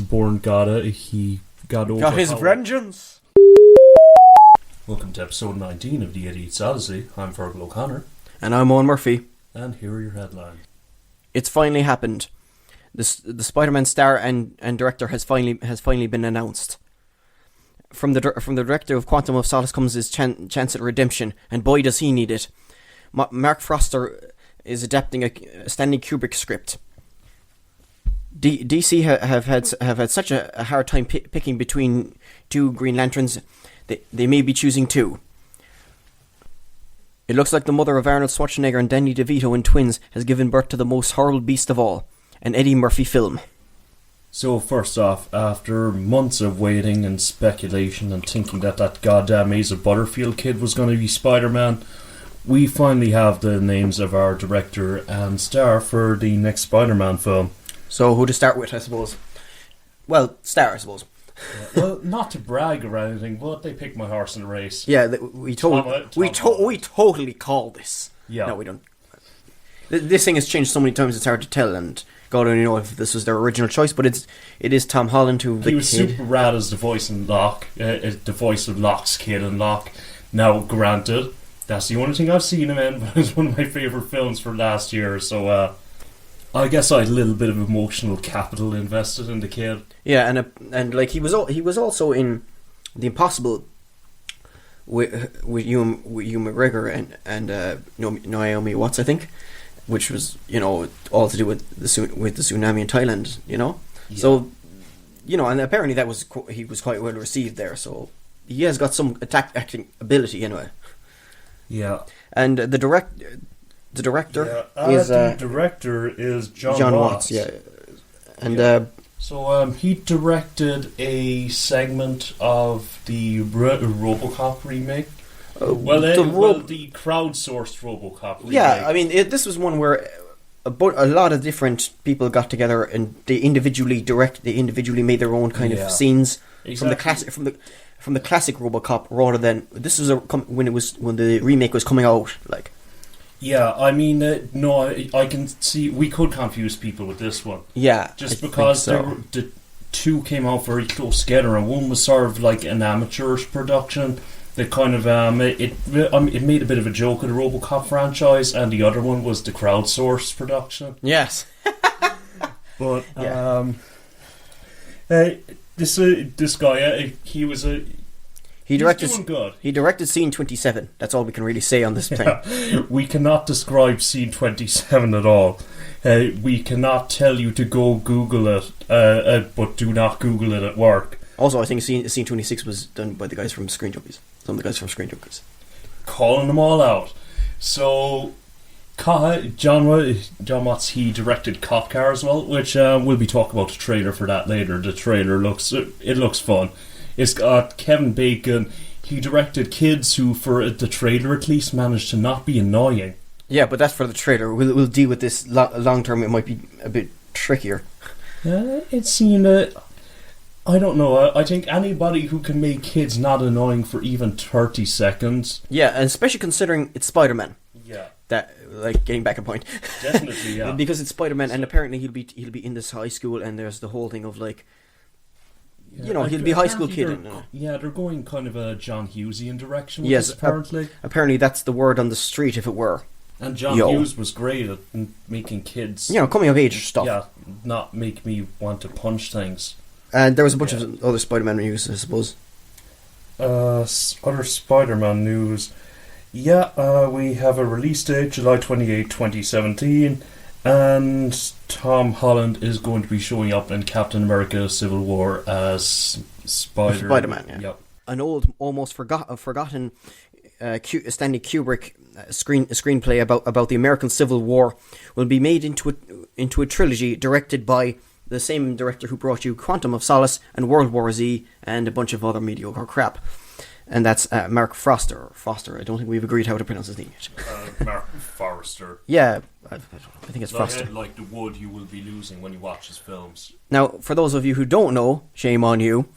born god, he got over. Got his vengeance. Welcome to episode 19 of the Idiot's Odyssey. I'm Fergal O'Connor. And I'm Eoin Murphy. And here are your headlines. It's finally happened. The Spider-Man star and director has finally been announced. From the director of Quantum of Solace comes his chance at redemption, and boy does he need it. Mark Foster is adapting a Stanley Kubrick script. DC have had such a hard time picking between two Green Lanterns. They may be choosing two. It looks like the mother of Arnold Schwarzenegger and Danny DeVito in Twins has given birth to the most horrible beast of all, an Eddie Murphy film. So first off, after months of waiting and speculation and thinking that goddamn Asa Butterfield kid was going to be Spider-Man, we finally have the names of our director and star for the next Spider-Man film. So who to start with, I suppose? Well, star, I suppose. Yeah, well, not to brag or anything, but they picked my horse in the race. Yeah, we totally call this. Yeah. No, we don't. This thing has changed so many times; it's hard to tell, and God only know if this was their original choice. But it is Tom Holland who he was super rad as the voice in Locke, the voice of Locke's kid in Locke. Now, granted, that's the only thing I've seen him in, but it's one of my favourite films for last year. So, I guess I had a little bit of emotional capital invested in the kid. Yeah, and like he was also in The Impossible with Ewan McGregor and Naomi Watts, I think, which was all to do with the tsunami in Thailand, Yeah. So and apparently he was quite well received there. So he has got some acting ability anyway. Yeah, and the director is John Watts. Yeah, and so he directed a segment of the RoboCop remake. The crowdsourced RoboCop remake. Yeah, I mean this was one where a lot of different people got together and they individually made their own kind of scenes from the classic RoboCop, rather than this was when the remake was coming out, like. Yeah, I mean, no, I can see we could confuse people with this one. Yeah, just because the two came out very close together, and one was sort of like an amateurish production that kind of it made a bit of a joke of the RoboCop franchise, and the other one was the crowdsourced production. Yes, but this guy, He directed Scene 27. That's all we can really say on this thing. We cannot describe Scene 27 at all. We cannot tell you to go Google it, but do not Google it at work. Also, I think Scene 26 was done by the guys from Screen Junkies. Some of the guys from Screen Junkies. Calling them all out. So, John Watts, he directed Cop Car as well, which we'll be talking about the trailer for that later. The trailer looks fun. It's got Kevin Bacon. He directed Kids, who, for the trailer at least, managed to not be annoying. Yeah, but that's for the trailer. We'll deal with this long term. It might be a bit trickier. It seemed I don't know. I think anybody who can make Kids not annoying for even 30 seconds. Yeah, and especially considering it's Spider-Man. Yeah. That, like, getting back a point. Definitely, yeah. Because it's Spider-Man, and apparently he'll be in this high school, and there's the whole thing of like. He'll be a high school kid. Yeah, they're going kind of a John Hughesian direction with yes, this, apparently. Apparently that's the word on the street, if it were. And John Hughes was great at making kids... coming of age stuff. Yeah, not make me want to punch things. And there was a bunch of other Spider-Man news, I suppose. Other Spider-Man news. Yeah, we have a release date, July 28, 2017. And Tom Holland is going to be showing up in Captain America Civil War as Spider-Man, yeah. Yep. An old, almost forgotten Stanley Kubrick screenplay about the American Civil War will be made into a trilogy directed by the same director who brought you Quantum of Solace and World War Z and a bunch of other mediocre crap. And that's Mark Foster. I don't think we've agreed how to pronounce his name yet. Mark Forrester. Yeah, I think it's Foster. Like the wood you will be losing when you watch his films. Now, for those of you who don't know, shame on you.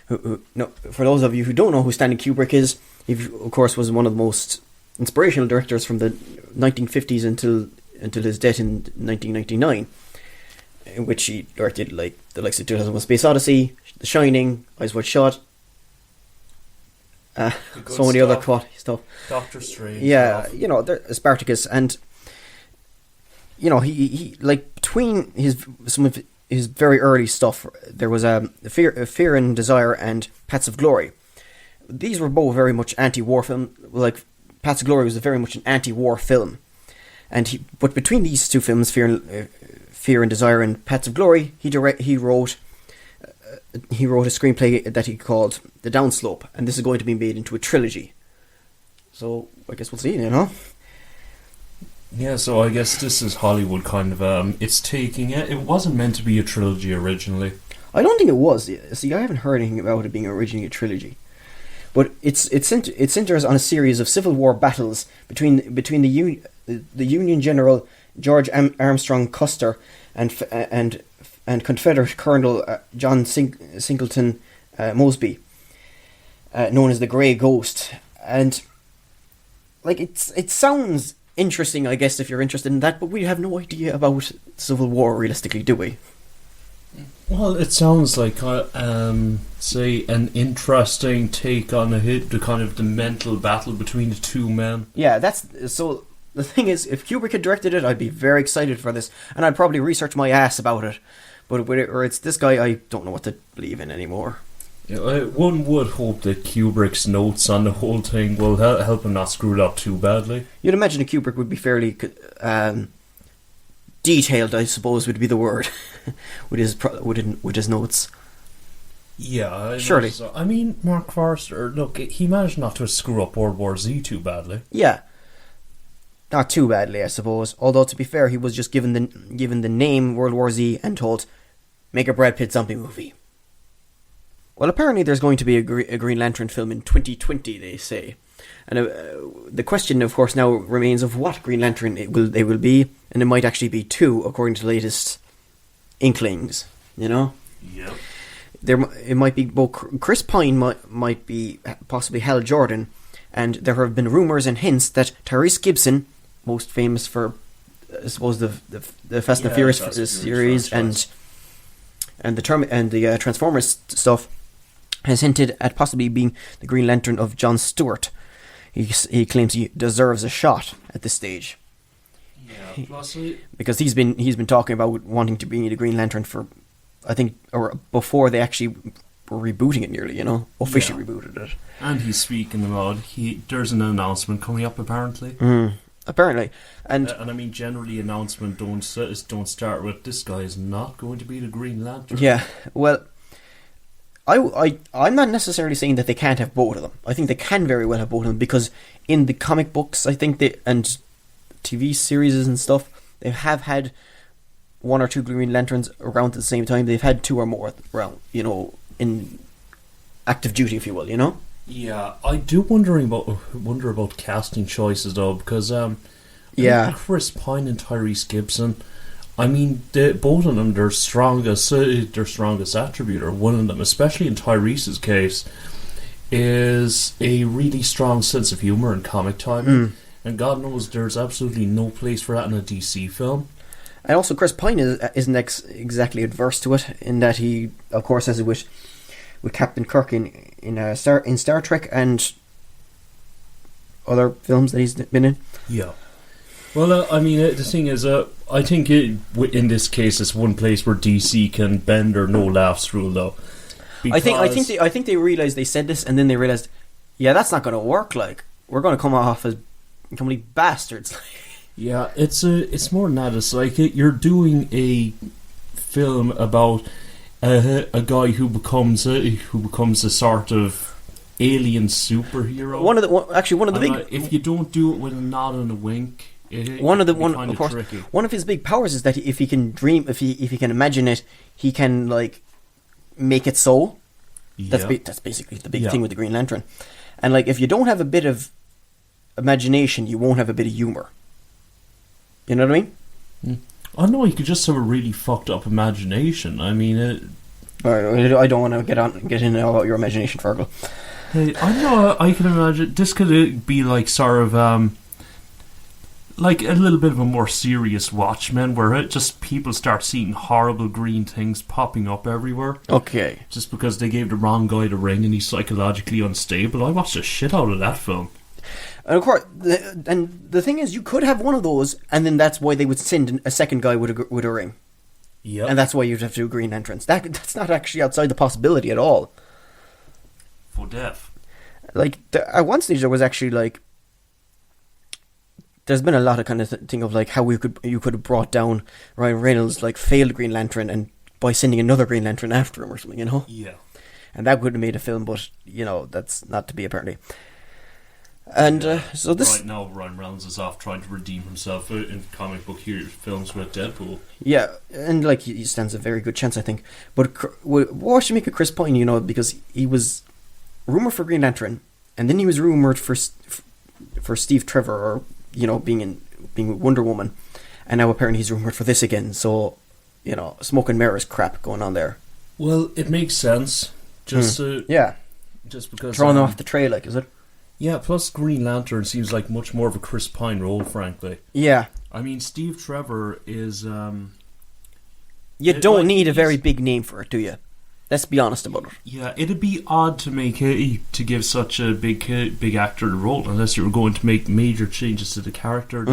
For those of you who don't know who Stanley Kubrick is, he, of course, was one of the most inspirational directors from the 1950s until his death in 1999. in which he directed like the likes of 2001: Space Odyssey, The Shining, Eyes Wide Shut, so many other quality stuff. Doctor Strange. Yeah, Spartacus, and he like between some of his very early stuff, there was Fear and Desire and Paths of Glory. These were both very much anti-war film. Like Paths of Glory was very much an anti-war film, but between these two films, Fear and Desire and Paths of Glory, he wrote a screenplay that he called The Downslope, and this is going to be made into a trilogy. So I guess we'll see, Yeah, so I guess this is Hollywood kind of it's taking it. It wasn't meant to be a trilogy originally. I don't think it was. See, I haven't heard anything about it being originally a trilogy. But it centers on a series of Civil War battles between the Union General George Armstrong Custer and Confederate Colonel John Singleton Mosby, known as the Grey Ghost. And like it sounds interesting, I guess, if you're interested in that, but we have no idea about Civil War realistically, do we? Well, it sounds like say an interesting take on the kind of the mental battle between the two men. Yeah, so the thing is, if Kubrick had directed it, I'd be very excited for this, and I'd probably research my ass about it. But where it's this guy, I don't know what to believe in anymore. Yeah, one would hope that Kubrick's notes on the whole thing will help him not screw it up too badly. You'd imagine that Kubrick would be fairly detailed, I suppose would be the word, with his notes. Yeah, surely. So. I mean, Mark Forster, look, he managed not to screw up World War Z too badly. Yeah, not too badly, I suppose. Although, to be fair, he was just given the name World War Z and told, make a Brad Pitt zombie movie. Well, apparently there's going to be a Green Lantern film in 2020, they say. And the question, of course, now remains of what Green Lantern they will be, and it might actually be two, according to the latest inklings, Yep. It might be both Chris Pine might be possibly Hal Jordan, and there have been rumours and hints that Tyrese Gibson, most famous for, I suppose, the Fast and Furious series and the Transformers stuff, has hinted at possibly being the Green Lantern of Jon Stewart. He claims he deserves a shot at this stage. Yeah, possibly. Because he's been talking about wanting to be the Green Lantern for, I think, or before they actually were rebooting it nearly, officially rebooted it. And he's speaking about there's an announcement coming up apparently. Apparently, and I mean, generally, announcement don't start with this guy is not going to be the Green Lantern. Yeah, well, I'm not necessarily saying that they can't have both of them. I think they can very well have both of them, because in the comic books, I think and TV series and stuff, they have had one or two Green Lanterns around at the same time. They've had two or more around, in active duty, if you will, Yeah, I do wonder about casting choices though, because Chris Pine and Tyrese Gibson, I mean, both of them, their strongest attribute, or one of them, especially in Tyrese's case, is a really strong sense of humour and comic timing. And God knows there's absolutely no place for that in a DC film. And also, Chris Pine isn't exactly adverse to it, in that he, of course, has it with Captain Kirk in Star Trek and other films that he's been in. Yeah. Well, I mean, the thing is, I think in this case, it's one place where DC can bend their no laughs rule, though. I think they realized they said this, and then they realized, yeah, that's not going to work. Like, we're going to come off as complete bastards. Yeah, it's more than that. It's like you're doing a film about a guy who becomes a sort of alien superhero. One of the big. If you don't do it with a nod and a wink. One of his big powers is that if he can dream, if he can imagine it, he can like make it so. Yeah. That's basically the big thing with the Green Lantern. And like, if you don't have a bit of imagination, you won't have a bit of humor. You know what I mean? I know, you could just have a really fucked up imagination. I mean, I don't want to get in about your imagination, Fergal. Hey, I know. I can imagine this could be like sort of like a little bit of a more serious Watchmen, where just people start seeing horrible green things popping up everywhere. Okay. Just because they gave the wrong guy the ring and he's psychologically unstable. I watched the shit out of that film. And of course, the thing is, you could have one of those, and then that's why they would send a second guy with a ring. Yeah. And that's why you'd have to do Green Lanterns. That's not actually outside the possibility at all. For death. Like, at one stage there was actually, like, there's been a lot of kind of thing of, like, how you could have brought down Ryan Reynolds, like, failed Green Lantern, and by sending another Green Lantern after him or something, you know? Yeah. And that would have made a film, but, you know, that's not to be, apparently. And so this... Right now, Ryan Reynolds is off trying to redeem himself in comic book films with Deadpool. Yeah, and, like, he stands a very good chance, I think. But what should make of Chris Pine, you know, because he was rumoured for Green Lantern, and then he was rumoured for Steve Trevor, or, you know, being Wonder Woman, and now apparently he's rumoured for this again, so, you know, smoke and mirrors crap going on there. Well, it makes sense. Just because... Drawn off the trail, like, is it? Yeah, plus Green Lantern seems like much more of a Chris Pine role, frankly. Yeah. I mean, Steve Trevor is... you don't need a very big name for it, do you? Let's be honest about it. Yeah, it'd be odd to give such a big actor the role unless you were going to make major changes to the character. I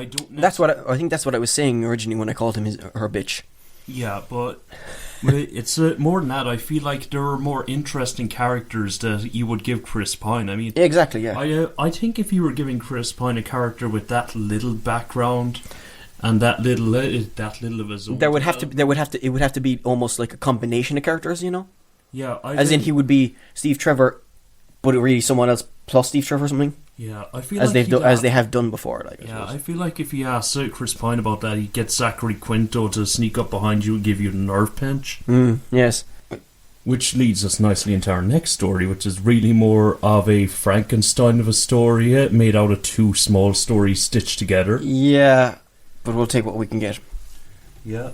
don't know. I think that's what I was saying originally when I called him her bitch. Yeah, but it's more than that. I feel like there are more interesting characters that you would give Chris Pine. I mean, exactly. Yeah. I think if you were giving Chris Pine a character with that little background and that little of his own, it would have to be almost like a combination of characters, you know? Yeah, in he would be Steve Trevor, but really someone else plus Steve Trevor or something. Yeah, I feel as they have done before. Like, I feel like if you ask Chris Pine about that, he'd get Zachary Quinto to sneak up behind you and give you the nerve pinch. Yes. Which leads us nicely into our next story, which is really more of a Frankenstein of a story, made out of two small stories stitched together. Yeah, but we'll take what we can get. Yeah.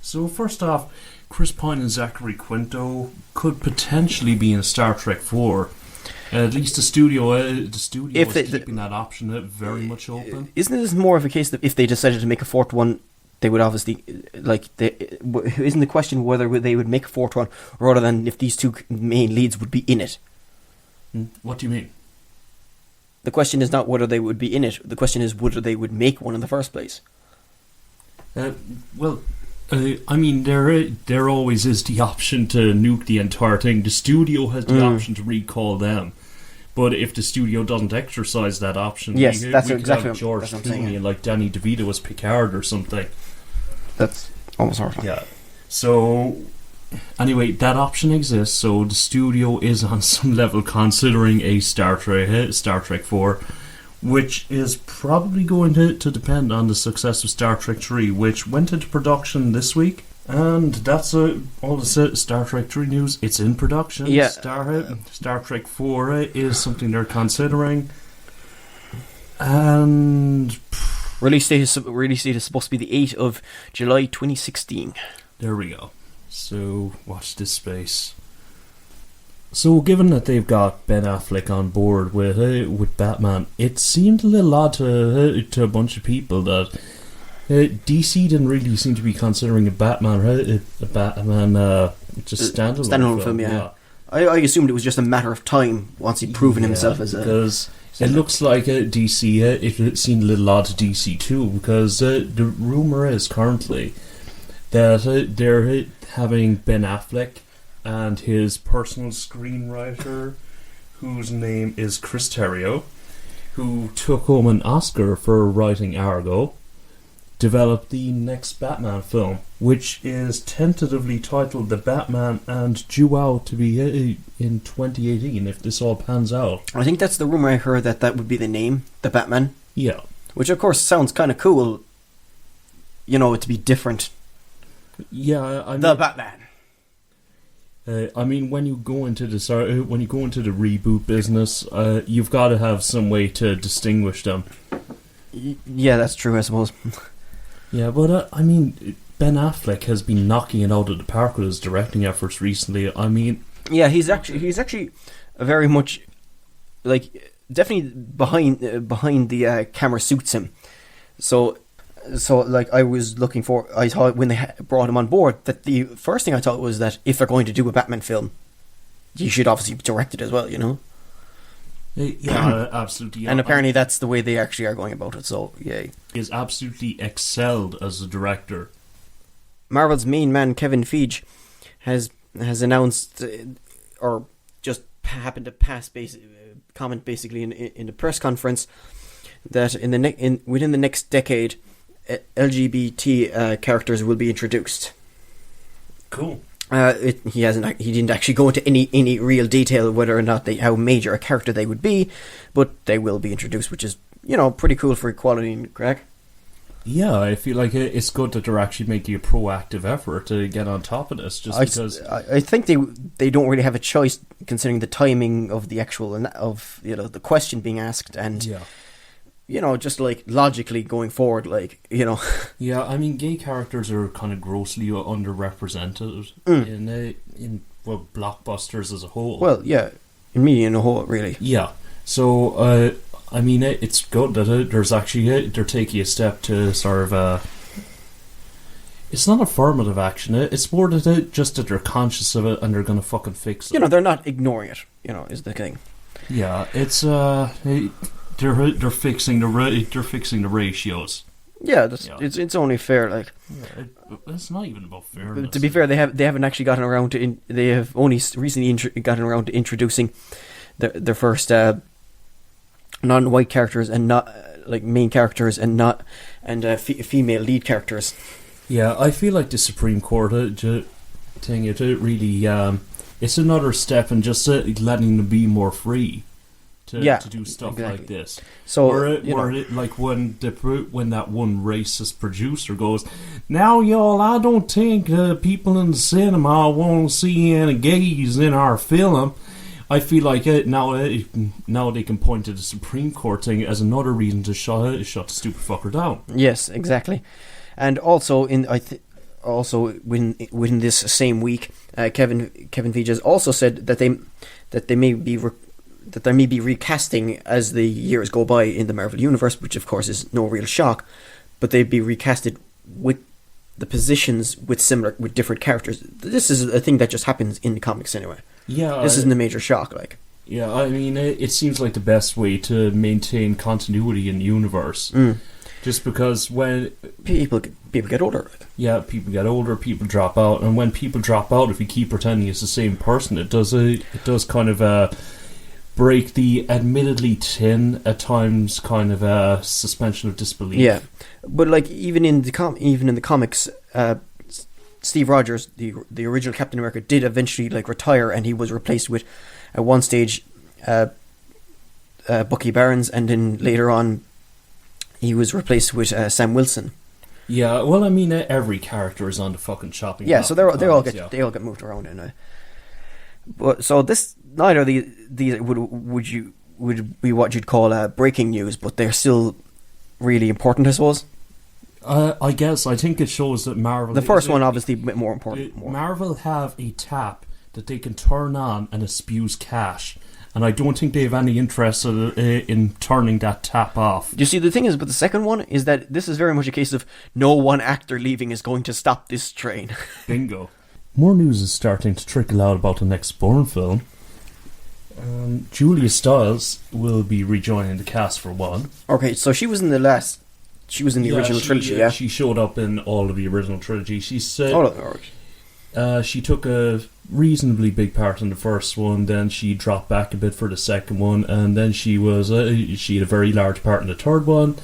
So first off, Chris Pine and Zachary Quinto could potentially be in Star Trek 4. At least the studio is keeping that option very much open. Isn't this more of a case that if they decided to make a fourth one, they would obviously isn't the question whether they would make a fourth one rather than if these two main leads would be in it? What do you mean? The question is not whether they would be in it. The question is whether they would make one in the first place. I mean, there always is the option to nuke the entire thing. The studio has the option to recall them. But if the studio doesn't exercise that option, yes, that's we exactly have George what I'm Clooney saying. and like Danny DeVito as Picard or something. That's almost hard. Yeah. So, anyway, that option exists. So the studio is on some level considering a Star Trek 4, which is probably going to depend on the success of Star Trek 3, which went into production this week. And that's all the Star Trek 3 news. It's in production. Yeah. Star Trek 4 is something they're considering. And release date is supposed to be the 8th of July 2016. There we go. So, watch this space. So, given that they've got Ben Affleck on board with Batman, it seemed a little odd to a bunch of people that DC didn't really seem to be considering a Batman just standalone film. Yeah. I assumed it was just a matter of time once he'd proven himself as because it looks like DC. It seemed a little odd to DC too, because the rumor is currently that they're having Ben Affleck and his personal screenwriter, whose name is Chris Terrio, who took home an Oscar for writing Argo, develop the next Batman film, which is tentatively titled The Batman and due out to be in 2018 if this all pans out. I think that's the rumour I heard, that would be the name, The Batman. Yeah. Which of course sounds kind of cool, you know, to be different. Yeah, I mean, The Batman. I mean, when you go into the reboot business, you've got to have some way to distinguish them. Yeah, that's true, I suppose. Yeah, but I mean, Ben Affleck has been knocking it out of the park with his directing efforts recently. I mean, yeah, he's actually very much like definitely behind the camera suits him. So like I was looking for. I thought when they brought him on board that the first thing I thought was that if they're going to do a Batman film, you should obviously direct it as well. You know. Yeah, absolutely. Yeah. And apparently that's the way they actually are going about it. So yay. He is absolutely excelled as a director. Marvel's main man Kevin Feige has announced, or just happened to comment basically in the press conference that within the next decade, LGBT characters will be introduced. Cool. He didn't actually go into any real detail whether or not how major a character they would be, but they will be introduced, which is pretty cool for equality and crack. Yeah, I feel like it's good that they're actually making a proactive effort to get on top of this. Because I think they don't really have a choice considering the timing of the actual of the question being asked and just like logically going forward, like Yeah, I mean, gay characters are kind of grossly underrepresented in blockbusters as a whole. Well, yeah, in media in a whole, really. Yeah, so I mean, it's good that there's actually they're taking a step to sort of. It's not affirmative action. It's more that just that they're conscious of it and they're going to fucking fix it. They're not ignoring it. Is the thing. Yeah, it's they're fixing the ratios. Yeah, it's only fair. Like, it's not even about fairness. To be fair, they haven't actually gotten around to. They have only recently gotten around to introducing their first non-white characters and not like main characters and not female lead characters. Yeah, I feel like the Supreme Court thing. It really it's another step in just letting them be more free. To do stuff exactly. like this. So, like when that one racist producer goes, now y'all, I don't think people in the cinema won't see any gays in our film. I feel like now they can point to the Supreme Court thing as another reason to shut the stupid fucker down. Yes, exactly. And also within this same week, Kevin Feige has also said that they may be. That there may be recasting as the years go by in the Marvel Universe, which of course is no real shock, but they'd be recasted with the positions with different characters. This is a thing that just happens in the comics anyway. Yeah, this isn't a major shock. Like, yeah, I mean, it seems like the best way to maintain continuity in the universe. Just because when people get older. Yeah, people get older, people drop out, and when people drop out, if you keep pretending it's the same person, it does kind of break the admittedly thin at times kind of suspension of disbelief. Yeah, but like even in the comics, Steve Rogers, the original Captain America, did eventually like retire, and he was replaced with at one stage Bucky Barnes, and then later on he was replaced with Sam Wilson. Yeah, well, I mean, every character is on the fucking shopping. Yeah, so they all get moved around in. But so this neither of these would be what you'd call breaking news, but they're still really important, I suppose. I guess I think it shows that Marvel. The first one, obviously, a bit more important. Marvel have a tap that they can turn on and it spews cash, and I don't think they have any interest in turning that tap off. You see, the thing is, but the second one is that this is very much a case of no one actor leaving is going to stop this train. Bingo. More news is starting to trickle out about the next Bourne film. Julia Stiles will be rejoining the cast for one. Okay, so she was in the original trilogy, yeah? She showed up in all of the original trilogy. She said she took a reasonably big part in the first one, then she dropped back a bit for the second one, and then she had a very large part in the third one.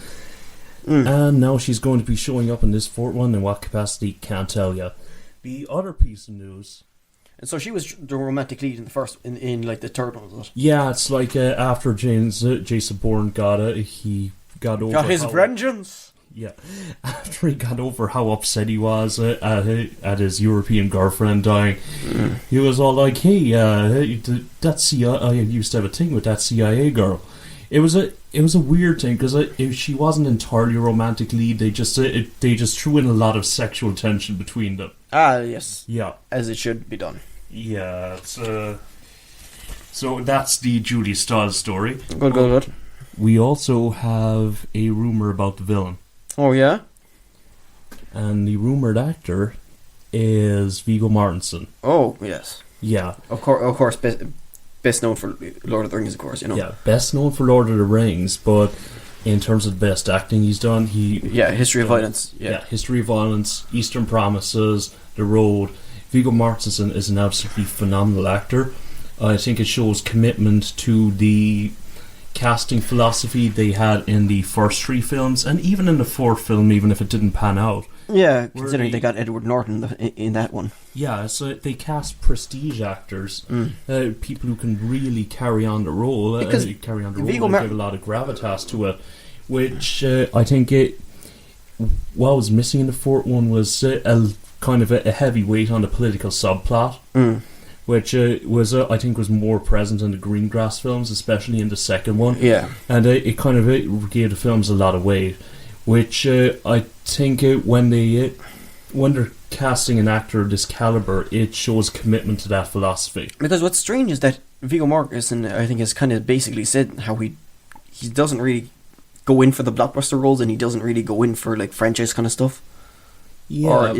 And now she's going to be showing up in this fourth one. In what capacity, can't tell you. The other piece of news, and so she was the romantic lead in the first, in like the third one, wasn't it? Yeah, it's like after Jason Bourne got his vengeance. Yeah, after he got over how upset he was at his European girlfriend dying, he was all like, "Hey, that CIA, I used to have a thing with that CIA girl." It was a weird thing because she wasn't entirely a romantic lead. They just threw in a lot of sexual tension between them. Ah, yes. Yeah, as it should be done. Yeah, it's So that's the Julia Stiles story. Good. We also have a rumour about the villain. Oh, yeah? And the rumoured actor is Viggo Mortensen. Oh, yes. Yeah. Of course, best known for Lord of the Rings, of course, you know. Yeah, best known for Lord of the Rings, but in terms of the best acting he's done, History of Violence. Yeah, History of Violence, Eastern Promises, The Road. Viggo Mortensen is an absolutely phenomenal actor. I think it shows commitment to the casting philosophy they had in the first 3 films, and even in the 4th film, even if it didn't pan out. Yeah, considering they got Edward Norton in that one. Yeah, so they cast prestige actors, people who can really carry on the role, and give a lot of gravitas to it, which I think what was missing in the 4th one was a kind of a heavy weight on the political subplot. Which I think was more present in the Greengrass films, especially in the second one. Yeah. And it kind of gave the films a lot of weight, which I think when they're casting an actor of this caliber, it shows commitment to that philosophy. Because what's strange is that Viggo Mortensen, I think, has kind of basically said how he doesn't really go in for the blockbuster roles, and he doesn't really go in for like franchise kind of stuff. Yeah,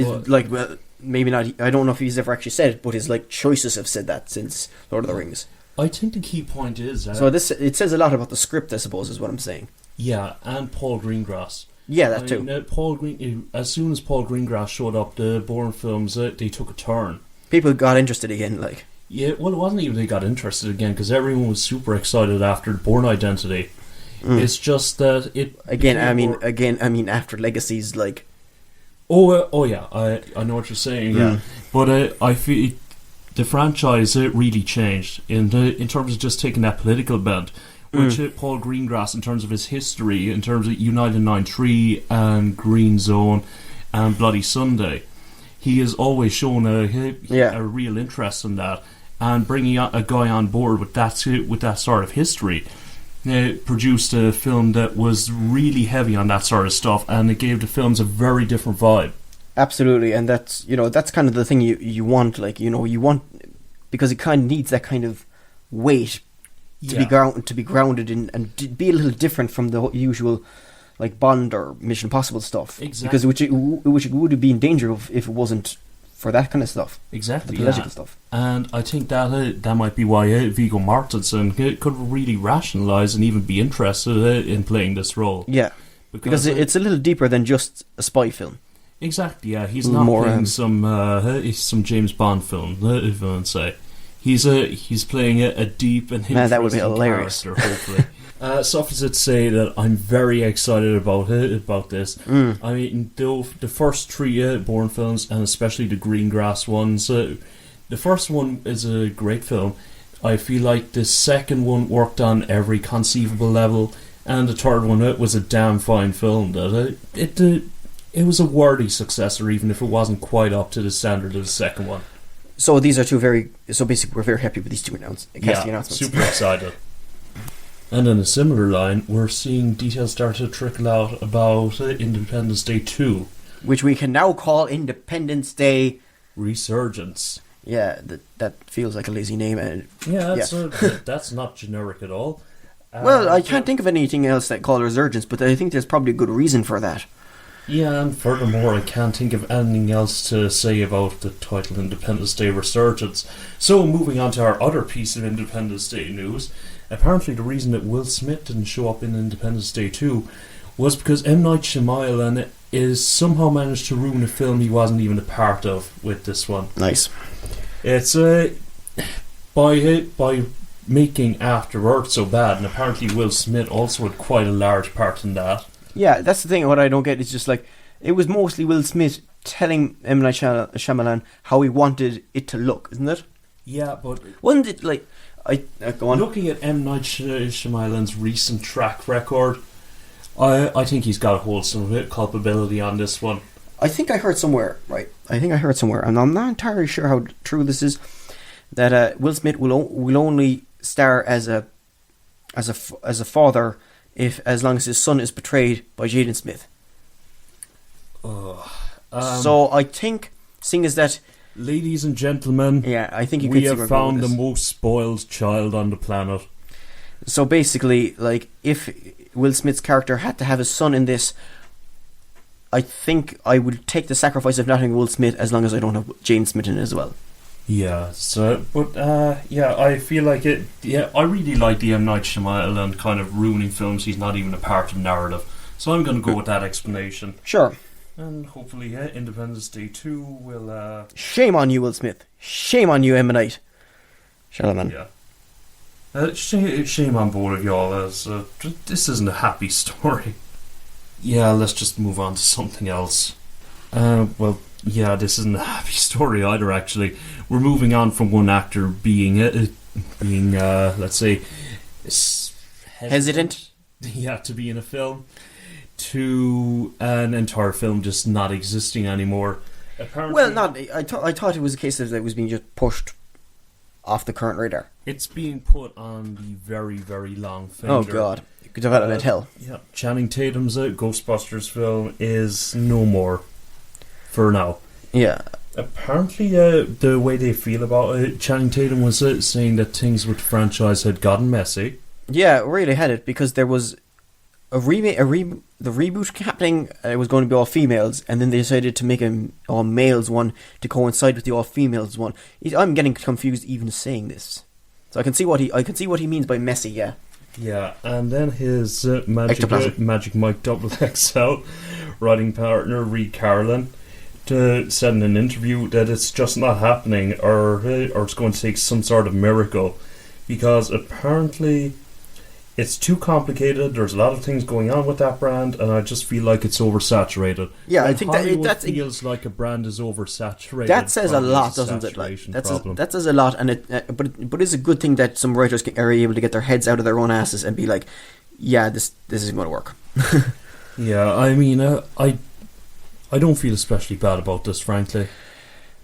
maybe not. I don't know if he's ever actually said it, but his like choices have said that since Lord of the Rings. I think the key point is so it says a lot about the script, I suppose, is what I'm saying. Yeah, and Paul Greengrass. Yeah, that too. As soon as Paul Greengrass showed up, the Bourne films they took a turn. People got interested again, like. Yeah, well, it wasn't even they got interested again because everyone was super excited after the Bourne Identity. It's just that it I mean, after Legacies, like. Oh yeah, I know what you're saying. Yeah, but I feel the franchise really changed in terms of just taking that political bent, which Paul Greengrass, in terms of his history, in terms of United 9-3 and Green Zone and Bloody Sunday, he has always shown a real interest in that, and bringing a guy on board with that sort of history. Produced a film that was really heavy on that sort of stuff, and it gave the films a very different vibe. Absolutely, and that's kind of the thing you want, like, you want, because it kind of needs that kind of weight to be grounded in and be a little different from the usual like Bond or Mission Impossible stuff. Exactly, because which it would be in danger of if it wasn't for that kind of stuff. Exactly, the political stuff. And I think that might be why Viggo Mortensen could really rationalise and even be interested in playing this role. Yeah, because it's a little deeper than just a spy film. Exactly, yeah. He's not playing some James Bond film, if I would say. He's playing a deep and interesting that would be hilarious. character, hopefully. Suffice it to say that I'm very excited about this. I mean, the first 3 Bourne films, and especially the Greengrass ones, the first one is a great film. I feel like the second one worked on every conceivable level, and the third one was a damn fine film. That it was a worthy successor, even if it wasn't quite up to the standard of the second one. So these are basically we're very happy with these 2 casting announcements. Super excited. And in a similar line, we're seeing details start to trickle out about Independence Day 2. Which we can now call Independence Day Resurgence. Yeah, that feels like a lazy name. That's not generic at all. Well, I can't think of anything else that called Resurgence, but I think there's probably a good reason for that. Yeah, and furthermore, I can't think of anything else to say about the title Independence Day Resurgence. So, moving on to our other piece of Independence Day news. Apparently, the reason that Will Smith didn't show up in Independence Day 2 was because M. Night Shyamalan is somehow managed to ruin a film he wasn't even a part of with this one. Nice. It's by making After Earth so bad, and apparently Will Smith also had quite a large part in that. Yeah, that's the thing. What I don't get is just like, it was mostly Will Smith telling M. Night Shyamalan how he wanted it to look, isn't it? Yeah, but wasn't it like go on. Looking at M. Night Shyamalan's recent track record, I think he's got a wholesome culpability on this one. I think I heard somewhere, and I'm not entirely sure how true this is, that Will Smith will only star as a father as long as his son is portrayed by Jaden Smith. So I think, seeing as that Ladies and gentlemen, Yeah, I think you we could see have where I'm going found with the this. most spoiled child on the planet. So basically, like, if Will Smith's character had to have his son in this, I think I would take the sacrifice of not having Will Smith as long as I don't have Jane Smith in it as well. Yeah, so, but, I feel like it, I really like the M. Night Shyamalan kind of ruining films. He's not even a part of narrative. So I'm going to go with that explanation. Sure. And hopefully, Independence Day 2 will, Shame on you, Will Smith. Shame on you, M. Night Shyamalan. Yeah. Shame on both of y'all, as this isn't a happy story. Yeah, let's just move on to something else. This isn't a happy story either, actually. We're moving on from one actor being let's say, Hesitant? Yeah, to be in a film, to an entire film just not existing anymore. Apparently, Well, I thought it was a case of that it was being just pushed off the current radar. it's being put on the very, very long finger. Oh, God. Development hell. Yeah, Channing Tatum's Ghostbusters film is no more for now. Yeah. Apparently, the way they feel about it, Channing Tatum was saying that things with the franchise had gotten messy. Yeah, it really had it, because there was the reboot happening. It was going to be all females, and then they decided to make an all males one to coincide with the all females one. I'm getting confused even saying this. So I can see what he means by messy. Yeah. Yeah, and then his Magic Mike XXL writing partner Reed Carlin said in an interview that it's just not happening, or it's going to take some sort of miracle, because apparently it's too complicated. There's a lot of things going on with that brand, and I just feel like it's oversaturated. Yeah, and I think Hollywood that feels like a brand is oversaturated. that says a lot, doesn't it? Like, that says a lot, and but it's a good thing that some writers are able to get their heads out of their own asses and be like, yeah, this isn't going to work. Yeah, I mean, I don't feel especially bad about this, frankly.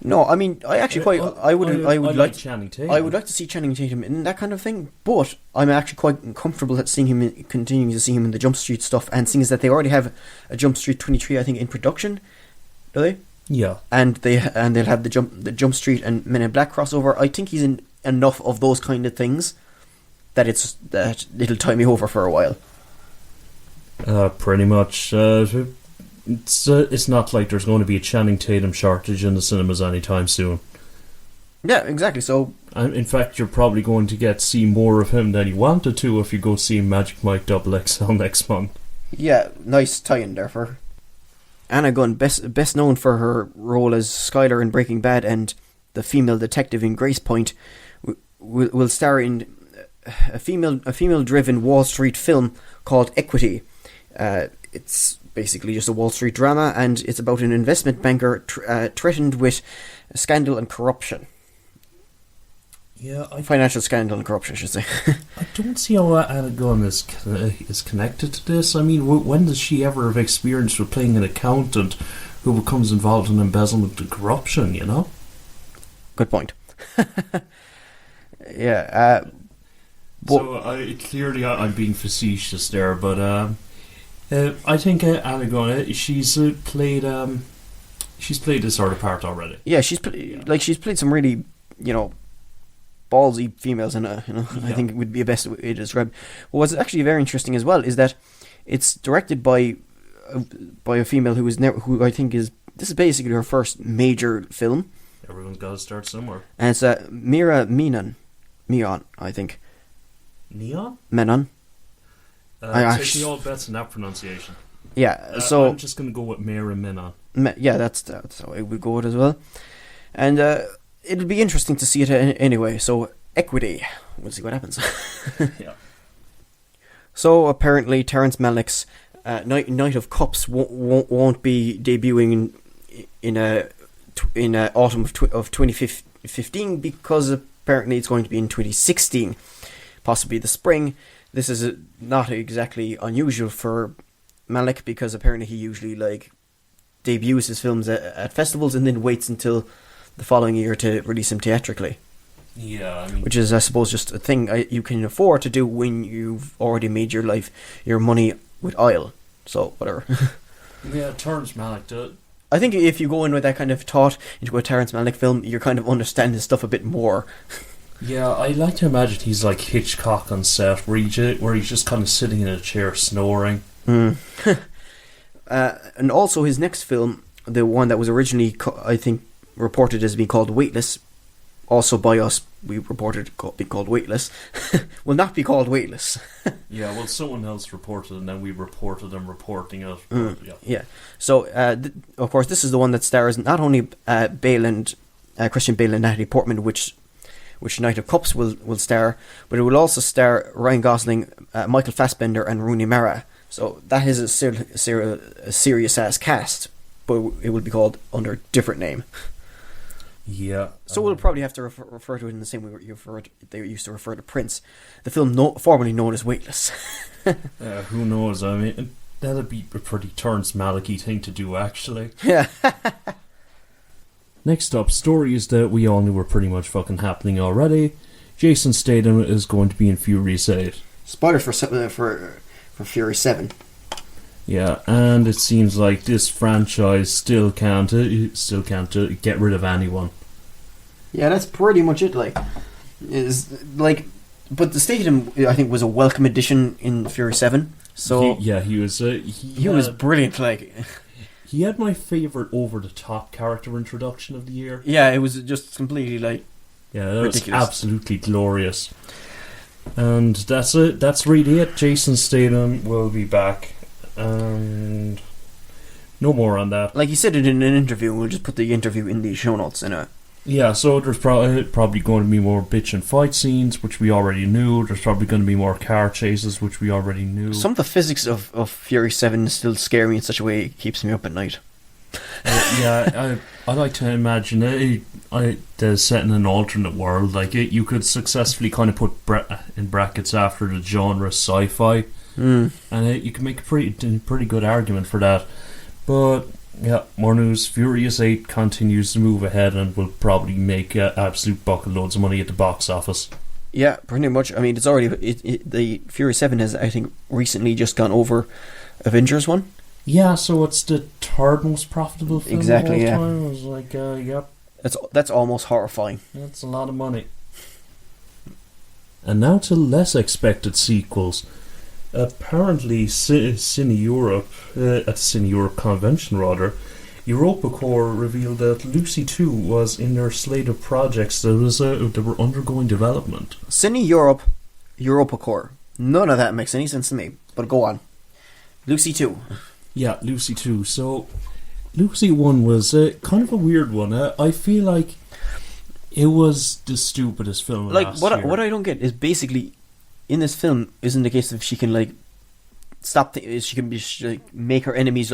No, I mean, I actually I would like Channing Tatum. I would like to see Channing Tatum in that kind of thing, but I'm actually quite comfortable at seeing him, continuing to see him in the Jump Street stuff, and seeing as that they already have a Jump Street 23, I think, in production, do they? Yeah, And they'll have the Jump Street and Men in Black crossover. I think he's in enough of those kind of things that it'll tie me over for a while. pretty much. It's not like there's going to be a Channing Tatum shortage in the cinemas anytime soon. Yeah, exactly. So, In fact, you're probably going to see more of him than you wanted to if you go see Magic Mike XXL next month. yeah, nice tie-in there for Anna Gunn, best known for her role as Skylar in Breaking Bad and the female detective in Grace Point, will star in a female-driven Wall Street film called Equity. It's basically just a Wall Street drama, and it's about an investment banker threatened with scandal and corruption. Yeah, Financial scandal and corruption, I should say. I don't see how Anna Gunn is connected to this. I mean, when does she ever have experience with playing an accountant who becomes involved in embezzlement and corruption, you know? Good point. Yeah. So, clearly I'm being facetious there, but I think Anna Gunn, she's played this sort of part already. Yeah, she's played some really, ballsy females in it. Yeah. I think it would be the best way to describe. What's actually very interesting as well is that it's directed by a female who I think this is basically her first major film. Everyone's got to start somewhere. And it's Mira Menon, I think. Menon. Taking all bets in that pronunciation. Yeah, so I'm just going to go with Mira Menon. Yeah, that's how I would go with it as well. And it'll be interesting to see it anyway. So Equity, we'll see what happens. Yeah. So apparently Terrence Malick's Knight of Cups won't be debuting in autumn of 2015 because apparently it's going to be in 2016, possibly the spring. This is not exactly unusual for Malick because apparently he usually debuts his films at festivals and then waits until the following year to release them theatrically. Yeah, I mean, which is, I suppose, just a thing you can afford to do when you've already made your money with oil. So whatever. Yeah, Terrence Malick. I think if you go in with that kind of thought into a Terrence Malick film, you're kind of understanding stuff a bit more. Yeah, I like to imagine he's like Hitchcock on set, where he's just kind of sitting in a chair snoring. And also his next film, the one that was originally, I think, reported as being called Weightless, also by us, we reported it being called Weightless, will not be called Weightless. Yeah, well, someone else reported, and then we reported them reporting it. Yeah. So, of course, this is the one that stars not only Christian Bale and Natalie Portman, which Knight of Cups will star, but it will also star Ryan Gosling, Michael Fassbender, and Rooney Mara. So that is a serious ass cast, but it will be called under a different name. Yeah. So we'll probably have to refer to it in the same way they used to refer to Prince, the film formerly known as Weightless. Who knows? I mean, that'd be a pretty Terrence Malick-y thing to do, actually. Yeah. Next up, stories that we all knew were pretty much fucking happening already. Jason Statham is going to be in Furious 8. Spoilers for Fury 7. Yeah, and it seems like this franchise still can't get rid of anyone. Yeah, that's pretty much it. But the Statham, I think, was a welcome addition in Fury 7. So he was. He was brilliant. He had my favourite over-the-top character introduction of the year. Yeah, it was just completely that ridiculous. Was absolutely glorious. And that's it. That's really it. Jason Statham will be back, and no more on that. Like he said it in an interview. We'll just put the interview in the show notes. Yeah, so there's probably going to be more bitch and fight scenes, which we already knew. There's probably going to be more car chases, which we already knew. Some of the physics of Fury 7 still scare me in such a way it keeps me up at night. I like to imagine they're set in an alternate world. You could successfully kind of put in brackets after the genre sci-fi, and you can make a pretty good argument for that. But yeah, more news. Furious 8 continues to move ahead and will probably make absolute bucket loads of money at the box office. Yeah, pretty much. I mean, it's already the Fury 7 has, I think, recently just gone over Avengers 1. Yeah, so it's the third most profitable film exactly, of all time. I was like, yep. That's almost horrifying. That's a lot of money. And now to less expected sequels. Apparently, Cine Europe, at the Cine Europe convention rather, EuropaCorp revealed that Lucy 2 was in their slate of projects that were undergoing development. Cine Europe, EuropaCorp. None of that makes any sense to me, but go on. Lucy 2. Yeah, Lucy 2. So, Lucy 1 was kind of a weird one. I feel like it was the stupidest film last year. What I don't get is basically, in this film, isn't the case if she can she can make her enemies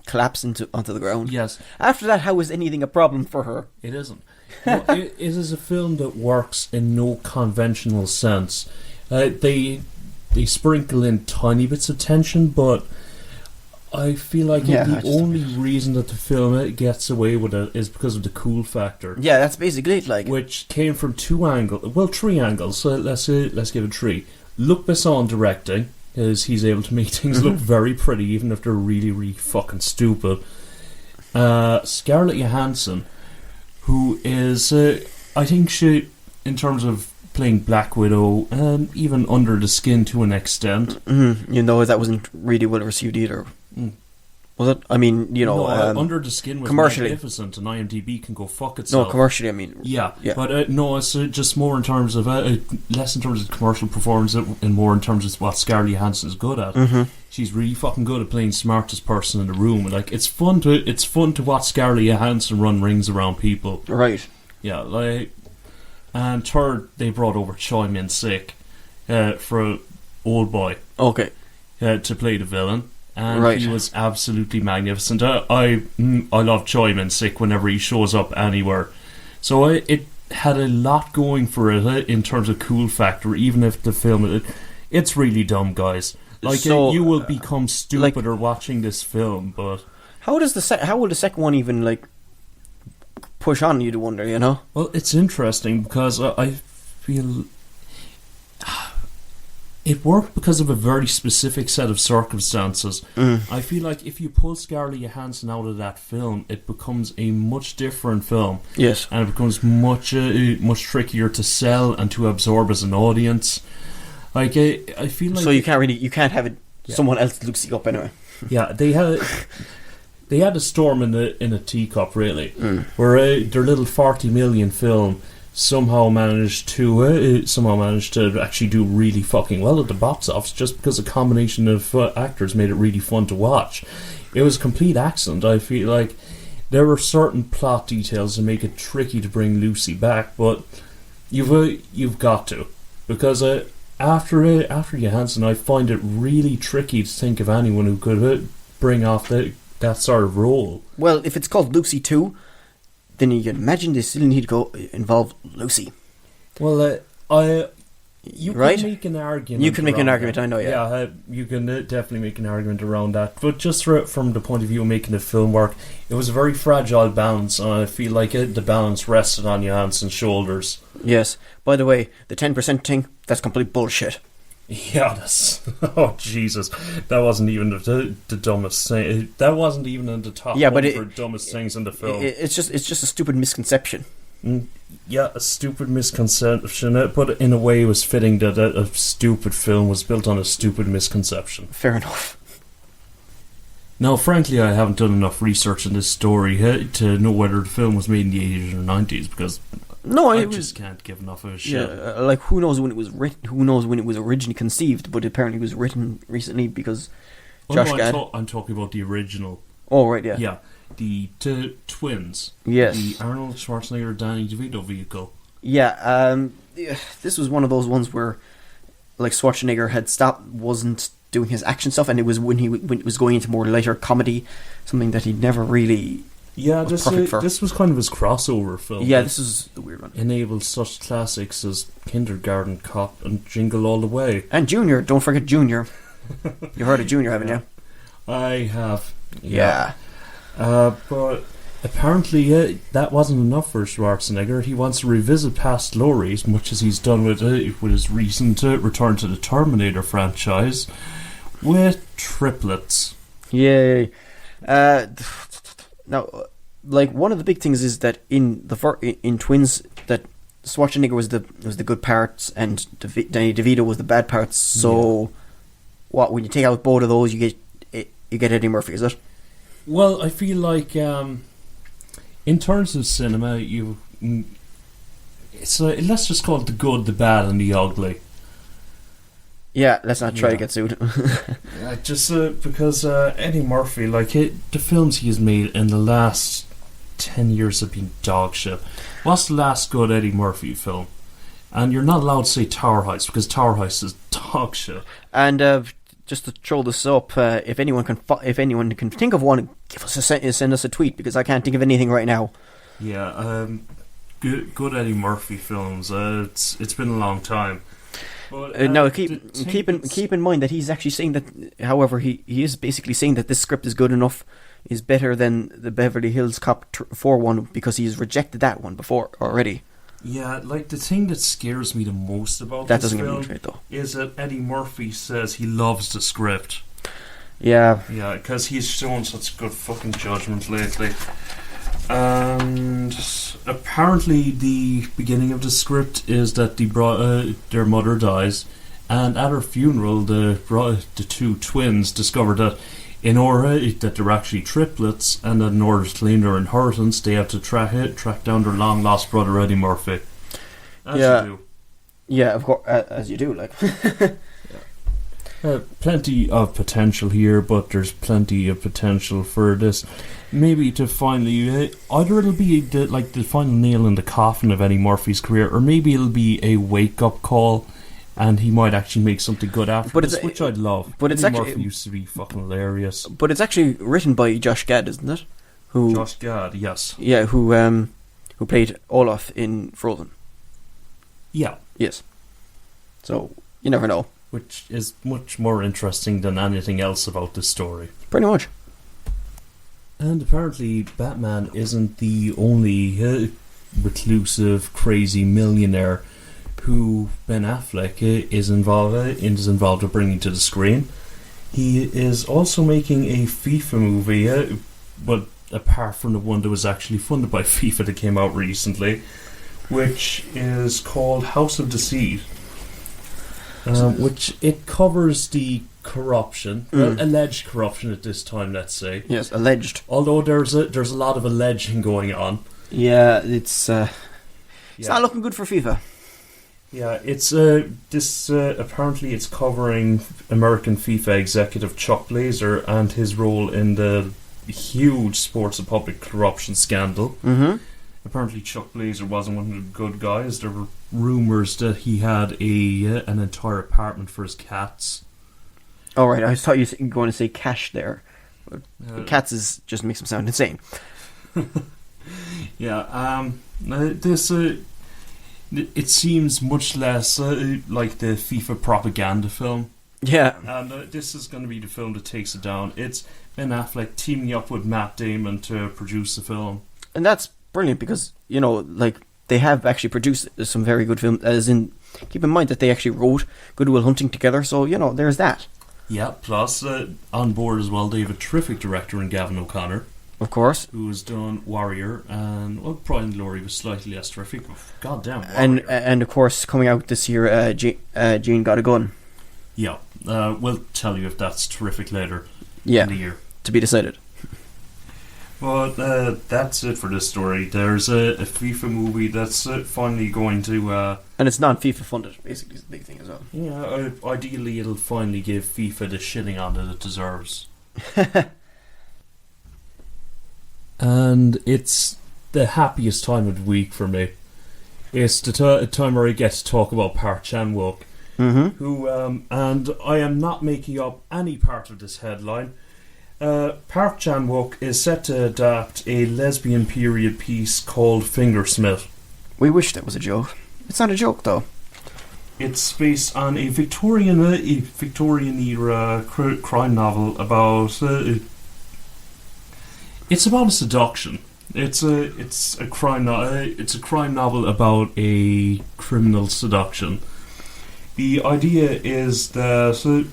collapse onto the ground. Yes. After that, how is anything a problem for her? It isn't. Well, it is a film that works in no conventional sense. They sprinkle in tiny bits of tension, but I feel like the only reason that the film gets away with it is because of the cool factor. Yeah, that's basically it. Which came from three angles. So let's give it three. Luc Besson directing, as he's able to make things look very pretty, even if they're really, really fucking stupid. Scarlett Johansson, who is, I think she, in terms of playing Black Widow, even Under the Skin to an extent. That wasn't really well received either. Was it? I mean, Under the Skin was magnificent, and IMDb can go fuck itself. No, commercially, I mean. Yeah. But no, it's just more in terms of, less in terms of commercial performance and more in terms of what Scarlett Johansson is good at. Mm-hmm. She's really fucking good at playing smartest person in the room. It's fun to watch Scarlett Johansson run rings around people. Right. Yeah, and third, they brought over Choi Min-sik for Old Boy. Okay. To play the villain. And he was absolutely magnificent. I love Choi Min-sik whenever he shows up anywhere. So it had a lot going for it in terms of cool factor, even if the film... It's really dumb, guys. You will become stupider watching this film, but... How will the second one even, push on, you'd wonder, Well, it's interesting, because I feel... it worked because of a very specific set of circumstances. I feel like if you pull Scarlett Johansson out of that film, it becomes a much different film. Yes. And it becomes much trickier to sell and to absorb as an audience. Like, I feel like... So you can't have it someone else Lucy up anyway. Yeah, they had a storm in a teacup, really, where their little 40 million film somehow managed to actually do really fucking well at the box office, just because a combination of actors made it really fun to watch. It was a complete accident. I feel like there were certain plot details that make it tricky to bring Lucy back, but you've got to, because after Johansson, I find it really tricky to think of anyone who could bring off that sort of role. Well, if it's called Lucy 2, then you can imagine they still need to go involve Lucy. Well, you can make an argument. You can make an argument, that. I know, yeah. Yeah, you can definitely make an argument around that. But just from the point of view of making the film work, it was a very fragile balance, and I feel like the balance rested on Johansson's shoulders. Yes. By the way, the 10% thing, that's complete bullshit. Yeah, that's... Oh, Jesus. That wasn't even the dumbest thing. That wasn't even in the top for dumbest things in the film. It's just a stupid misconception. Yeah, a stupid misconception, but in a way it was fitting that a stupid film was built on a stupid misconception. Fair enough. Now, frankly, I haven't done enough research on this story to know whether the film was made in the 80s or 90s, because... No, I just can't give enough of a shit. Yeah, like who knows when it was written? Who knows when it was originally conceived? But apparently, it was written recently because Josh Gad. I'm talking about the original. Oh right, yeah. Yeah, the twins. Yes. The Arnold Schwarzenegger Danny DeVito vehicle. Yeah. This was one of those ones where, like, Schwarzenegger wasn't doing his action stuff, and it was when he was going into more lighter comedy, something that he never really. Yeah, this was kind of his crossover film. Yeah, this is the weird one. Enabled such classics as Kindergarten Cop and Jingle All the Way. And Junior, don't forget Junior. You heard of Junior, haven't you? I have. Yeah. But apparently that wasn't enough for Schwarzenegger. He wants to revisit past glories, much as he's done with his recent return to the Terminator franchise, with triplets. Yay. Now, like, one of the big things is that in Twins, that Schwarzenegger was the good parts and Danny DeVito was the bad parts. So, when you take out both of those, you get Eddie Murphy, is it? Well, I feel like in terms of cinema, let's just call it the good, the bad, and the ugly. Yeah, let's not try to get sued. Just because Eddie Murphy, the films he has made in the last 10 years have been dog shit. What's the last good Eddie Murphy film? And you're not allowed to say Tower Heist, because Tower Heist is dog shit. And just to throw this up, if anyone can think of one, give us send us a tweet, because I can't think of anything right now. Yeah, good Eddie Murphy films. It's been a long time. But, no, keep in mind that he's actually saying that. However, he is basically saying that this script is good enough, is better than the Beverly Hills Cop 4 one, because he's rejected that one before already. Yeah, like, the thing that scares me the most about that this doesn't film get me straight, though, is that Eddie Murphy says he loves the script. Yeah, because he's shown such good fucking judgment lately. And apparently the beginning of the script is that their mother dies, and at her funeral the two twins discover that in order that they're actually triplets, and that in order to claim their inheritance they have to track down their long lost brother Eddie Murphy. As you do. Yeah, of course, as you do, like. Plenty of potential here, but there's plenty of potential for this maybe to finally either it'll be the final nail in the coffin of Eddie Murphy's career, or maybe it'll be a wake up call and he might actually make something good after this, which I'd love. But Eddie Murphy used to be fucking hilarious. But it's actually written by Josh Gad, isn't it? Josh Gad, yes. Yeah, who played Olaf in Frozen. Yeah. Yes. So you never know. Which is much more interesting than anything else about this story. Pretty much. And apparently Batman isn't the only reclusive, crazy millionaire who Ben Affleck is involved with bringing to the screen. He is also making a FIFA movie, but apart from the one that was actually funded by FIFA that came out recently, which is called House of Deceit, which it covers the corruption, alleged corruption at this time, let's say. Yes, alleged. Although there's a lot of alleging going on. Yeah, it's not looking good for FIFA. Yeah, it's apparently it's covering American FIFA executive Chuck Blazer and his role in the huge Sports and Public corruption scandal. Mm-hmm. Apparently Chuck Blazer wasn't one of the good guys. There were rumours that he had an entire apartment for his cats. Oh, right, I thought you were going to say cash there. Cats just makes them sound insane. Yeah, this it seems much less like the FIFA propaganda film. Yeah. And this is going to be the film that takes it down. It's Ben Affleck teaming up with Matt Damon to produce the film. And that's brilliant because, they have actually produced some very good films, as in, keep in mind that they actually wrote Good Will Hunting together, so, there's that. Yeah, plus, on board as well, they have a terrific director in Gavin O'Connor. Of course. Who has done Warrior, and, Pride and Glory was slightly less terrific, but goddamn Warrior. And of course, coming out this year, Jane Got a Gun. Yeah, we'll tell you if that's terrific later in the year. To be decided. But that's it for this story. There's a FIFA movie that's finally going to... and it's non-FIFA funded, basically, is the big thing as well. Yeah, ideally it'll finally give FIFA the shilling on that it deserves. And it's the happiest time of the week for me. It's the time where I get to talk about Park Chan-wook, who, and I am not making up any part of this headline. Park Chan-wook is set to adapt a lesbian period piece called Fingersmith. We wish that was a joke. It's not a joke, though. It's based on a Victorian era crime novel about. It's about a seduction. It's a crime novel about a criminal seduction. The idea is that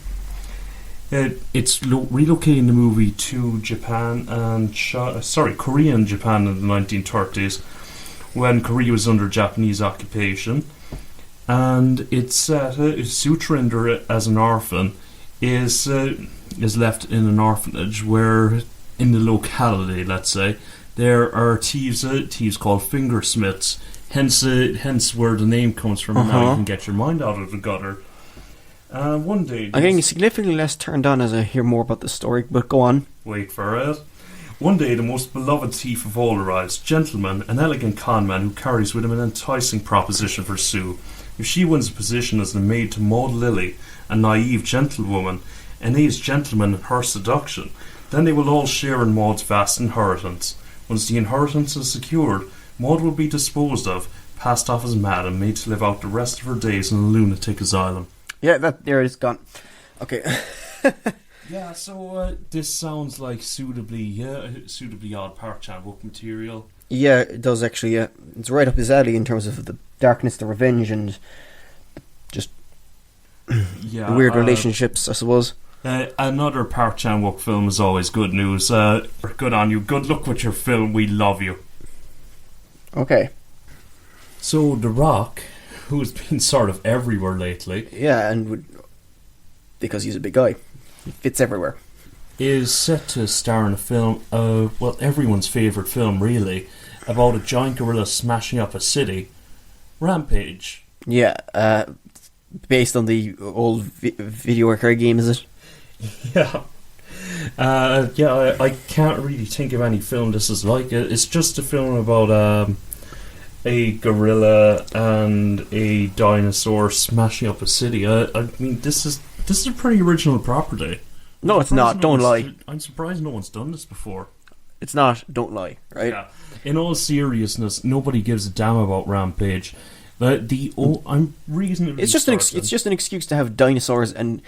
it's relocating the movie to Japan and Korea and Japan in the 1930s, when Korea was under Japanese occupation, and it's Sutrinder as an orphan is left in an orphanage where, in the locality, let's say, there are thieves called fingersmiths, hence where the name comes from. And now you can get your mind out of the gutter. One day, I'm getting significantly less turned on as I hear more about the story, but go on. Wait for it. One day, the most beloved thief of all arrives, Gentleman, an elegant conman who carries with him an enticing proposition for Sue. If she wins a position as the maid to Maud Lily, a naive gentlewoman, and aids Gentleman in her seduction, then they will all share in Maud's vast inheritance. Once the inheritance is secured, Maud will be disposed of, passed off as mad, and made to live out the rest of her days in a lunatic asylum. Yeah, there it is, gone. Okay. Yeah, so this sounds like suitably odd Park Chan-wook material. Yeah, it does actually. Yeah, it's right up his alley in terms of the darkness, the revenge, and just weird relationships, I suppose. Another Park Chan-wook film is always good news. Good on you. Good luck with your film. We love you. Okay. So The Rock, who's been sort of everywhere lately, yeah, and because he's a big guy, he fits everywhere, is set to star in a film, everyone's favourite film really, about a giant gorilla smashing up a city, Rampage. Yeah, based on the old video arcade game, is it? Yeah. I can't really think of any film this is like. It's just a film about a gorilla and a dinosaur smashing up a city. I mean, this is a pretty original property. No, it's not. Don't lie. I'm surprised no one's done this before. It's not. Don't lie. Right? Yeah. In all seriousness, nobody gives a damn about Rampage. I'm reasonably. It's just an excuse to have dinosaurs and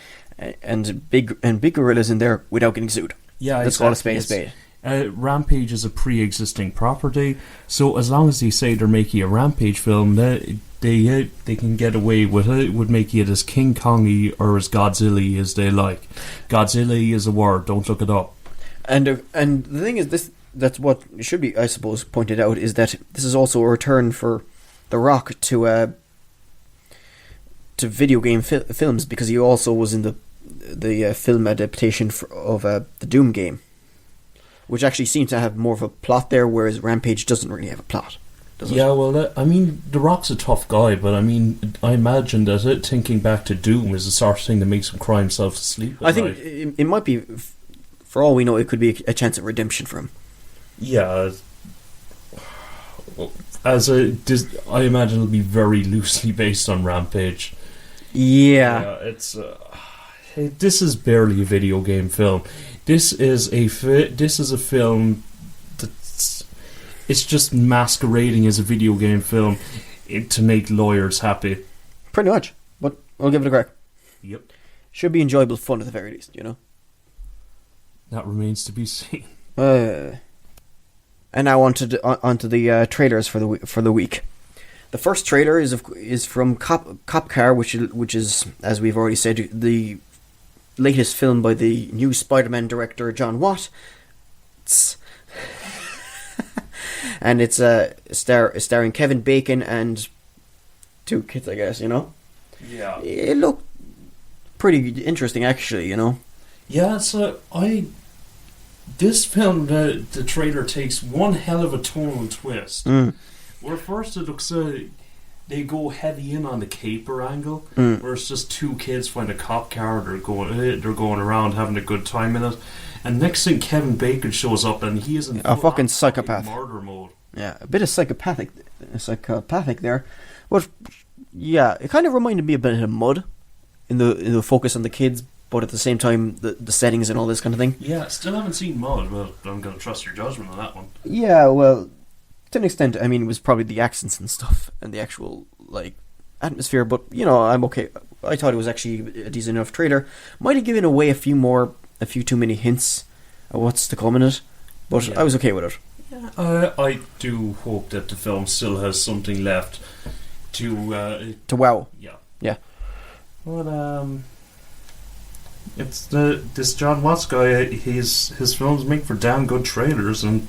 big gorillas in there without getting sued. Yeah, let's call a spade a spade. Rampage is a pre-existing property, so as long as they say they're making a Rampage film, they they can get away with it would make it as King Kongy or as Godzilla as they like. Godzilla is a word. Don't look it up. And the thing is, that's what should be, I suppose, pointed out, is that this is also a return for The Rock to video game films, because he also was in the film adaptation of the Doom game, which actually seems to have more of a plot there, whereas Rampage doesn't really have a plot. Yeah, well, I mean, The Rock's a tough guy, but I mean, I imagine that thinking back to Doom is the sort of thing that makes him cry himself to sleep. I think it might be, for all we know, it could be a chance at redemption for him. Yeah. I imagine it'll be very loosely based on Rampage. Yeah. It's this is barely a video game film. This is a film that's it's just masquerading as a video game film to make lawyers happy. Pretty much, but I'll give it a crack. Yep. Should be enjoyable fun at the very least, you know. That remains to be seen. And now onto the trailers for the week. The first trailer is from Cop Car, which is, as we've already said, the latest film by the new Spider-Man director John Watt. And it's starring Kevin Bacon and 2 kids, I guess, you know. Yeah. It looked pretty interesting, actually, you know. Yeah, this film, the trailer takes one hell of a tonal twist. Where first it looks they go heavy in on the caper angle, where it's just 2 kids find a cop car, they're going around having a good time in it, and next thing Kevin Bacon shows up and he is in a fucking psychopath murder mode. Yeah, a bit of psychopathic there, but yeah, it kind of reminded me a bit of Mud in the focus on the kids, but at the same time the settings and all this kind of thing. Yeah, still haven't seen Mud, but I'm going to trust your judgment on that one. Yeah, well, to an extent, I mean, it was probably the accents and stuff and the actual like atmosphere, but you know, I'm okay. I thought it was actually a decent enough trailer. Might have given away a few too many hints of what's to come in it, but yeah. I was okay with it. Yeah, I do hope that the film still has something left to wow. Yeah. But it's this John Watts guy. His films make for damn good trailers, and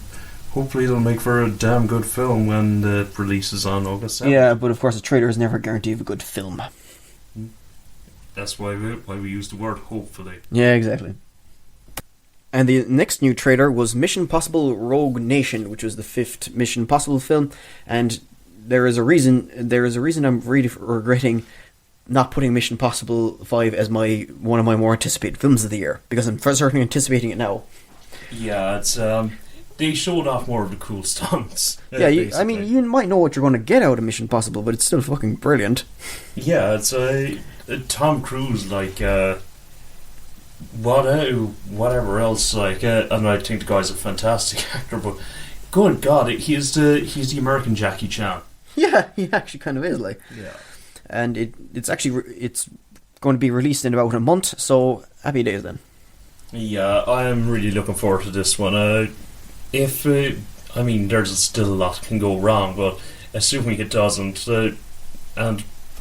hopefully they'll make for a damn good film when the release is on August 7th. Yeah, but of course a trailer is never a guarantee of a good film. That's why we use the word hopefully. Yeah, exactly. And the next new trailer was Mission Impossible Rogue Nation, which was the 5th Mission Impossible film, and there is a reason I'm really regretting not putting Mission Impossible 5 as one of my more anticipated films of the year, because I'm certainly anticipating it now. Yeah, it's they showed off more of the cool stunts. Yeah, I mean, you might know what you're going to get out of Mission Impossible, but it's still fucking brilliant. Yeah, it's Tom Cruise, like whatever else, like, and I think the guy's a fantastic actor, but good God, he's the American Jackie Chan. Yeah, he actually kind of is, like. Yeah. And it's going to be released in about a month, so happy days then. Yeah, I am really looking forward to this one. I mean, there's still a lot can go wrong, but assuming it doesn't, and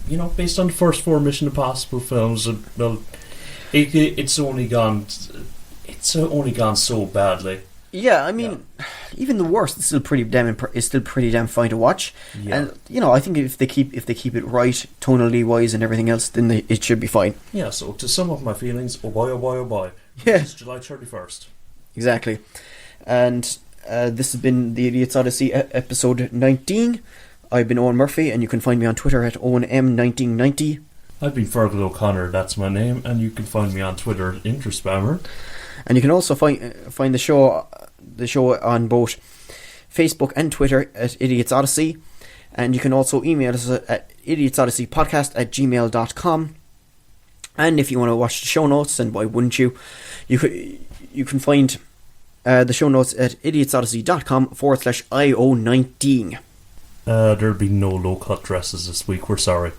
you know, based on the first 4 Mission Impossible films, well, it's only gone so badly. Yeah, I mean, even the worst is still pretty damn fine to watch. Yeah. And you know, I think if they keep it right, tonally wise and everything else, then it should be fine. Yeah. So to sum up my feelings, oh boy. Yeah. It's July 31st. Exactly. And this has been the Idiot's Odyssey episode 19. I've been Owen Murphy, and you can find me on Twitter at OwenM1990. I've been Fergal O'Connor, that's my name, and you can find me on Twitter at Interspammer. And you can also find the show on both Facebook and Twitter at Idiot's Odyssey. And you can also email us at idiotsodysseypodcast@gmail.com. And if you want to watch the show notes, and why wouldn't you? You can find the show notes at idiotsodyssey.com/IO19. There'll be no low-cut dresses this week, we're sorry.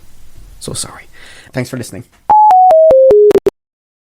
So sorry. Thanks for listening.